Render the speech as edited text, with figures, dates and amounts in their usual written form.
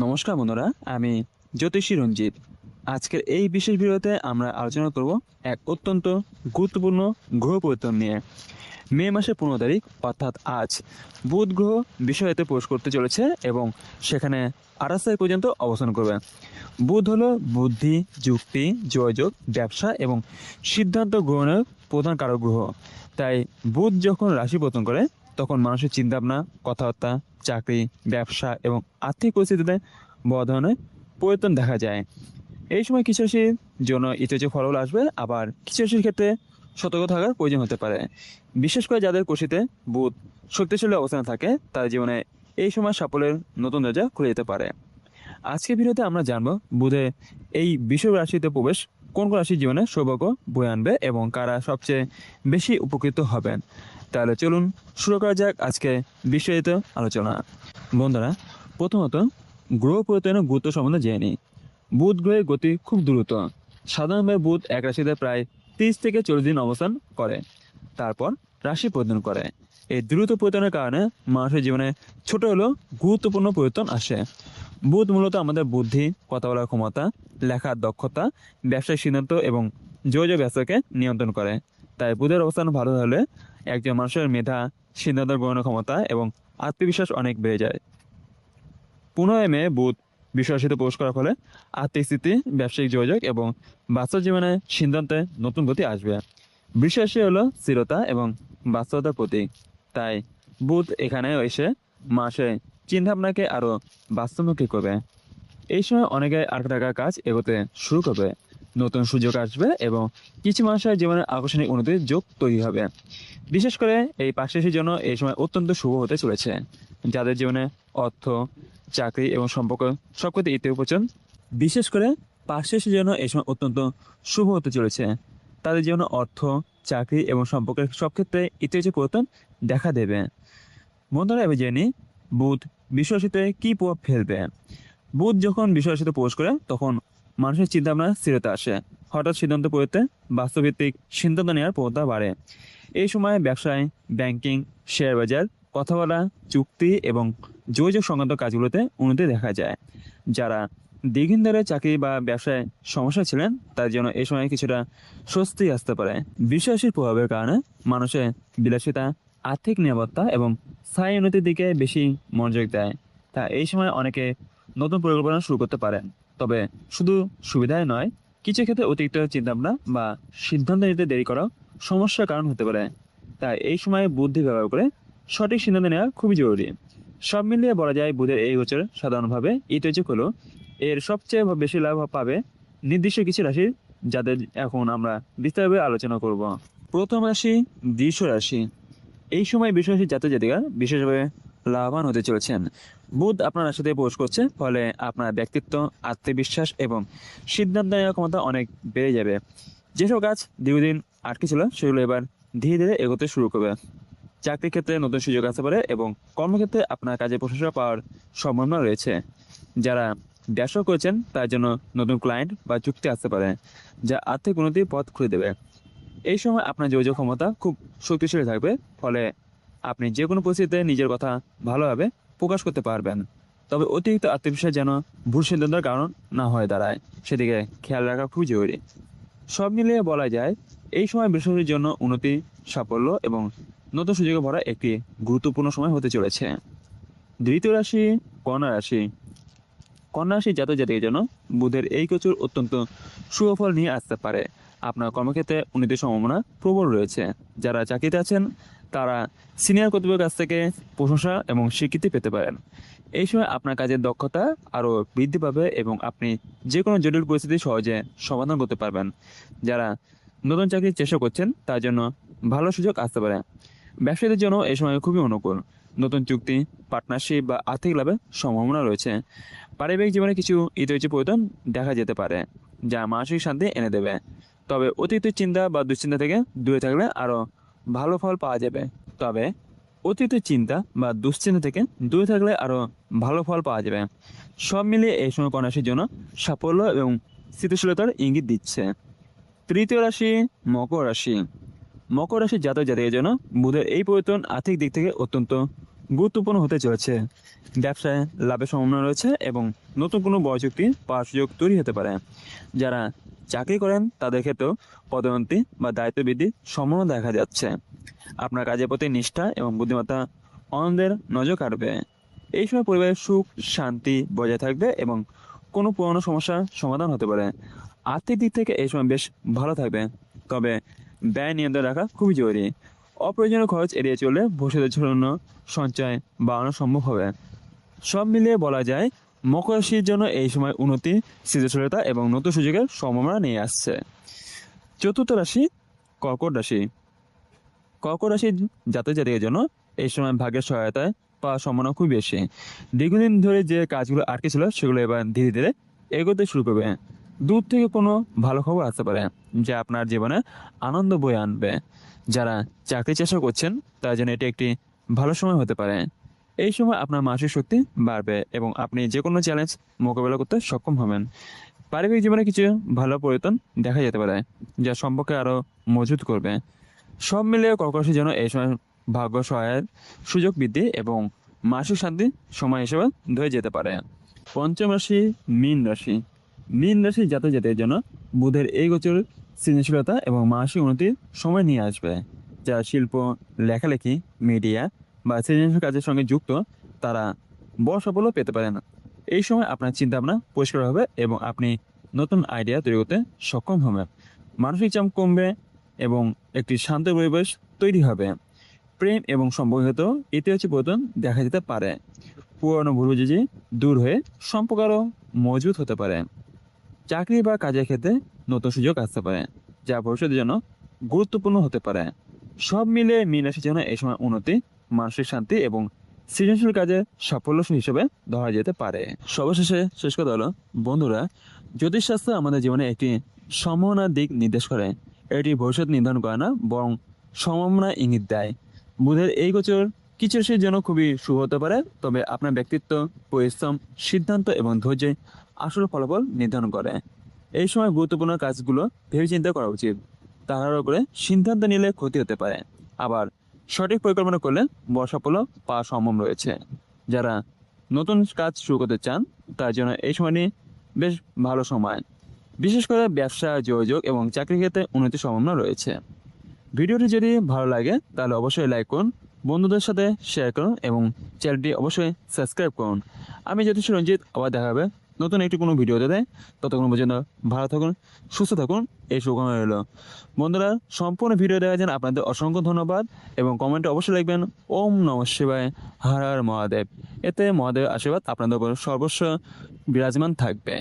নমস্কার বন্ধুরা, আমি জ্যোতিষী রঞ্জিত। আজকের এই বিশেষ ভিডিওতে আমরা আলোচনা করব এক অত্যন্ত গুরুত্বপূর্ণ গ্রহ পরিবর্তন নিয়ে। মে মাসের 15 তারিখ অর্থাৎ আজ বুধ গ্রহ বিষয়তে প্রবেশ করতে চলেছে এবং সেখানে 28 তারিখ পর্যন্ত অবস্থান করবে। বুধ হলো বুদ্ধি, যুক্তি, যোগাযোগ, ব্যবসা এবং সিদ্ধান্ত গ্রহণের প্রধান কারক গ্রহ। তাই বুধ যখন রাশি পরিবর্তন করে তখন মানুষের চিন্তাভাবনা, কথাবার্তা, চাকরি, ব্যবসা এবং আর্থিক পরিস্থিতিতে বড় ধরনের পরিবর্তন দেখা যায়। এই সময় কিছু রাশির জন্য ইতিবাচক ফলাফল আসবে, আবার কিছু রাশির ক্ষেত্রে সতর্ক থাকার প্রয়োজন হতে পারে। বিশেষ করে যাদের কুশিতে বুধ শক্তিশালী অবস্থানে থাকে তাদের জীবনে এই সময় সাফল্যের নতুন দরজা খুলে যেতে পারে। আজকের ভিডিওতে আমরা জানবো বুধের এই বিষুব রাশিতে প্রবেশ কোন কোন রাশির জীবনে সৌভাগ্য বয়ে আনবে এবং কারা সবচেয়ে বেশি উপকৃত হবেন। তাহলে চলুন শুরু করা যাক আজকে বিস্তারিত আলোচনা। বন্ধুরা, প্রথমত গ্রহ পরিবর্তনের গুরুত্ব সম্বন্ধে জেনে নিই। বুধ গ্রহের গতি খুব দ্রুত। সাধারণভাবে বুধ এক রাশিতে প্রায় 30 থেকে 40 দিন অবস্থান করে, তারপর রাশি পরিবর্তন করে। এই দ্রুত পরিবর্তনের কারণে মানুষের জীবনে ছোট হলেও গুরুত্বপূর্ণ পরিবর্তন আসে। বুধ মূলত আমাদের বুদ্ধি, কথা বলার ক্ষমতা, লেখার দক্ষতা, ব্যবসায়িক সিদ্ধান্ত এবং যোগাযোগ ব্যবসাকে নিয়ন্ত্রণ করে। তাই বুধের অবস্থান ভালো হলে একজন মানুষের মেধা, সিদ্ধান্ত গ্রহণের ক্ষমতা এবং আত্মবিশ্বাস অনেক বেড়ে যায়। 15 মে বুধ বিশ্বরাশিতে প্রবেশ করার ফলে আর্থিক স্থিতি, ব্যবসায়িক যোগাযোগ এবং বাস্তব জীবনে সিদ্ধান্তে নতুন গতি আসবে। বৃষরাশি হলো স্থিরতা এবং বাস্তবতার প্রতীক। তাই বুধ এখানে এসে মানুষের চিন্তাভাবনাকে আরও বাস্তবমুখী করবে। এই সময় অনেকে আটকে থাকা কাজ এগোতে শুরু করবে, নতুন সুযোগ আসবে এবং কিছু মানুষের জীবনে আকর্ষণীয় উন্নতির যোগ তৈরি হবে। বিশেষ করে এই পাঁচ রাশির জন্য এই সময় অত্যন্ত শুভ হতে চলেছে। যাদের জীবনে অর্থ, চাকরি এবং সম্পর্ক সবক্ষেত্রে ইতিবাচক। বিশেষ করে পাঁচ রাশির জন্য এই সময় অত্যন্ত শুভ হতে চলেছে। তাদের জীবনে অর্থ, চাকরি এবং সম্পর্কের সব ক্ষেত্রে ইতিবাচক পরিবর্তন দেখা দেবে। বন্ধুরা, এবার জেনে বুধ বিশ্বরাশিতে কি প্রভাব ফেলবে। বুধ যখন বিশ্বরাশিতে প্রবেশ করে তখন মানুষের চিন্তাভাবনা স্থিরতা আসে। হঠাৎ সিদ্ধান্ত পরিবর্তে বাস্তবভিত্তিক সিদ্ধান্ত নেওয়ার প্রবণতা বাড়ে। এই সময় ব্যবসায়, ব্যাংকিং, শেয়ার বাজার, কথা বলা, চুক্তি এবং যোগাযোগ সংক্রান্ত কাজগুলোতে উন্নতি দেখা যায়। যারা দীর্ঘদিন ধরে চাকরি বা ব্যবসায় সমস্যা ছিলেন তার জন্য এই সময় কিছুটা স্বস্তি আসতে পারে। বিশ্বাসের প্রভাবের কারণে মানুষের বিলাসিতা, আর্থিক নিরাপত্তা এবং স্থায়ী উন্নতির দিকে বেশি মনোযোগ দেয়। তা এই সময় অনেকে নতুন পরিকল্পনা শুরু করতে পারেন। তবে শুধু সুবিধাই নয়, কিছু ক্ষেত্রে অতিরিক্ত চিন্তাভাবনা বা সিদ্ধান্ত নিতে দেরি করা সমস্যার কারণ হতে পারে। তাই এই সময় বুদ্ধি ব্যবহার করে সঠিক সিদ্ধান্ত নেওয়া খুবই জরুরি। সব মিলিয়ে বলা যায় বুধের এই গোচর সাধারণভাবে ইতিবাচক হলো এর সবচেয়ে বেশি লাভ পাবে নির্দিষ্ট কিছু রাশির, যাদের এখন আমরা বিস্তারভাবে আলোচনা করব। প্রথম রাশি বৃষ রাশি। এই সময় বৃষ রাশির জাতক জাতিকা বিশেষভাবে লাভবান হতে চলেছেন। বুধ আপনার রাশিতে প্রবেশ করছে, ফলে আপনার ব্যক্তিত্ব, আত্মবিশ্বাস এবং সিদ্ধান্ত নেওয়ার ক্ষমতা অনেক বেড়ে যাবে। যেসব কাজ দীর্ঘদিন আটকে ছিল সেগুলো এবার ধীরে ধীরে এগোতে শুরু করবে। চাকরির ক্ষেত্রে নতুন সুযোগ আসতে পারে এবং কর্মক্ষেত্রে আপনার কাজে প্রশংসা পাওয়ার সম্ভাবনা রয়েছে। যারা ব্যবসা করেছেন তার জন্য নতুন ক্লায়েন্ট বা চুক্তি আসতে পারে, যা আর্থিক উন্নতির পথ খুলে দেবে। এই সময় আপনার যোগাযোগ ক্ষমতা খুব শক্তিশালী থাকবে, ফলে আপনি যে কোনো পরিস্থিতিতে নিজের কথা ভালোভাবে প্রকাশ করতে পারবেন। তবে অতিরিক্ত আত্মবিশ্বাস যেন ভুল সিদ্ধান্তের কারণ না হয়ে দাঁড়ায়, সেদিকে খেয়াল রাখা খুব জরুরি। সব মিলিয়ে বলা যায় এই সময় বৃহস্পতির জন্য উন্নতি, সাফল্য এবং নতুন সুযোগে ভরা একটি গুরুত্বপূর্ণ সময় হতে চলেছে। দ্বিতীয় রাশি কন্যা রাশি। কন্যা রাশির জাতক জাতিকের জন্য বুধের এই গোচর অত্যন্ত সুফল নিয়ে আসতে পারে। আপনার কর্মক্ষেত্রে উন্নতির সম্ভাবনা প্রবল রয়েছে। যারা চাকরিতে আছেন তারা সিনিয়র কর্তৃপক্ষের কাছ থেকে প্রশংসা এবং স্বীকৃতি পেতে পারেন। এই সময় আপনার কাজের দক্ষতা আরও বৃদ্ধি পাবে এবং আপনি যে কোনো জটিল পরিস্থিতি সহজে সমাধান করতে পারবেন। যারা নতুন চাকরির চেষ্টা করছেন তার জন্য ভালো সুযোগ আসতে পারে। ব্যবসায়ীদের জন্য এই সময় খুবই অনুকূল। নতুন চুক্তি, পার্টনারশিপ বা আর্থিক লাভের সম্ভাবনা রয়েছে। পারিবারিক জীবনে কিছু ইতিবাচক পরিবর্তন দেখা যেতে পারে, যা মানসিক শান্তি এনে দেবে। তবে অতিরিক্ত চিন্তা বা দুশ্চিন্তা থেকে দূরে থাকলে আরও ভালো ফল পাওয়া যাবে। তবে অতিরিক্ত চিন্তা বা দুশ্চিন্তা থেকে দূরে থাকলে আরও ভালো ফল পাওয়া যাবে। সব মিলিয়ে এই সময় কন্যা রাশির জন্য সাফল্য এবং স্থিতিশীলতার ইঙ্গিত দিচ্ছে। তৃতীয় রাশি মকর রাশি। মকর রাশির জাতক জাতিকের জন্য বুধের এই পরিবর্তন আর্থিক দিক থেকে অত্যন্ত গুরুত্বপূর্ণ হতে চলেছে। ব্যবসায় লাভের সম্ভাবনা রয়েছে এবং নতুন কোনো বড় চুক্তি পাওয়ার সুযোগ তৈরি হতে পারে। যারা চাকরি করেন তাদের ক্ষেত্রেও পদোন্নতি বা দায়িত্ব বৃদ্ধির সম্ভাবনা দেখা যাচ্ছে। আপনার কাজের প্রতি নিষ্ঠা এবং বুদ্ধিমত্তা অন্যদের নজর কাড়বে। এই সময় পরিবারের সুখ শান্তি বজায় থাকবে এবং কোনো পুরনো সমস্যার সমাধান হতে পারে। আর্থিক দিক থেকে এই সময় বেশ ভালো থাকবে, তবে ব্যয় নিয়ন্ত্রণে রাখা খুবই জরুরি। অপ্রয়োজনীয় খরচ এড়িয়ে চললে ভবিষ্যতের জন্য সঞ্চয় বাড়ানো সম্ভব হবে। সব মিলিয়ে বলা যায় মকর রাশির জন্য এই সময় উন্নতি, সৃজনশীলতা এবং নতুন সুযোগের সম্ভাবনা নিয়ে আসছে। চতুর্থ রাশি কর্কট রাশি। কর্কট রাশির জাতক জাতিকের জন্য এই সময় ভাগ্যের সহায়তায় পাওয়ার সম্ভাবনা খুব বেশি। দীর্ঘদিন ধরে যে কাজগুলো আটকে ছিল সেগুলো এবার ধীরে ধীরে এগোতে শুরু করবে। দূর থেকে কোনো ভালো খবর আসতে পারে যা আপনার জীবনে আনন্দ বয়ে আনবে। যারা চাকরি চেষ্টা করছেন তার জন্য এটি একটি ভালো সময় হতে পারে। এই সময় আপনার মানসিক শক্তি বাড়বে এবং আপনি যে কোনো চ্যালেঞ্জ মোকাবেলা করতে সক্ষম হবেন। পারিবারিক জীবনে কিছু ভালো পরিবর্তন দেখা যেতে পারে যা সম্পর্কে আরও মজবুত করবে। সব মিলিয়ে কর্কট রাশির জন্য এই সময় ভাগ্য সহায়ের সুযোগ বৃদ্ধি এবং মানসিক শান্তির সময় হিসেবে ধরে যেতে পারে। পঞ্চম রাশি মীন রাশি। মীন রাশির জাতক জাতির জন্য বুধের এই গোচর সৃজনশীলতা এবং মানসিক উন্নতির সময় নিয়ে আসবে। যারা শিল্প, লেখালেখি, মিডিয়া বা সৃজনশীল কাজের সঙ্গে যুক্ত তারা বড় সাফল্য পেতে পারেন। এই সময় আপনার চিন্তাভাবনা পরিষ্কার হবে এবং আপনি নতুন আইডিয়া তৈরি করতে সক্ষম হবেন। মানসিক চাপ কমবে এবং একটি শান্ত পরিবেশ তৈরি হবে। প্রেম এবং সম্পর্কিত ইতিবাচক পরিবর্তন দেখা যেতে পারে। পুরনো ভুল বুঝাবুঝি দূর হয়ে সম্পর্ক আরও মজবুত হতে পারে। চাকরি বা কাজের ক্ষেত্রে নতুন সুযোগ আসতে পারে যা ভবিষ্যতের জন্য গুরুত্বপূর্ণ হতে পারে। সব মিলে মীন রাশির জন্য এই সময় উন্নতি, মানসিক শান্তি এবং সৃজনশীল কাজে সাফল্য হিসেবে ধরা যেতে পারে। সর্বশেষে শেষ কথা হলো, বন্ধুরা, জ্যোতিষশাস্ত্র আমাদের জীবনে একটি সম্ভাবনার দিক নির্দেশ করে। এটি ভবিষ্যৎ নির্ধারণ করে না, বরং সম্ভাবনা ইঙ্গিত দেয়। বুধের এই গোচর কিছু রাশির জন্য খুবই শুভ হতে পারে, তবে আপনার ব্যক্তিত্ব, পরিশ্রম, সিদ্ধান্ত এবং ধৈর্য আসল ফলাফল নির্ধারণ করে। এই সময় গুরুত্বপূর্ণ কাজগুলো ভেবে চিন্তা করা উচিত। তাড়াহুড়ো করে সিদ্ধান্ত নিলে ক্ষতি হতে পারে, আবার সঠিক পরিকল্পনা করলে বড় সাফল্য পাওয়া সম্ভব রয়েছে। যারা নতুন কাজ শুরু করতে চান তার জন্য এই সময় নিয়ে বেশ ভালো সময়। বিশেষ করে ব্যবসা, যোগাযোগ এবং চাকরি ক্ষেত্রে উন্নতির সম্ভাবনা রয়েছে। ভিডিওটি যদি ভালো লাগে তাহলে অবশ্যই লাইক করুন, বন্ধুদের সাথে শেয়ার করুন এবং চ্যানেলটি অবশ্যই সাবস্ক্রাইব করুন। আমি জ্যোতিষী রঞ্জিত, আবার দেখা হবে নতুন একটি কোনো ভিডিওতে দেয়। ততক্ষণ পর্যন্ত ভালো থাকুন, সুস্থ থাকুন, এই শুভকামনা রইল। বন্ধুরা, সম্পূর্ণ ভিডিও দেখার জন্য আপনাদের অসংখ্য ধন্যবাদ এবং কমেন্টে অবশ্যই লিখবেন ওম নমঃ শিবায়, হর হর মহাদেব। এতে মহাদেবের আশীর্বাদ আপনাদের উপর সর্বস্ব বিরাজমান থাকবে।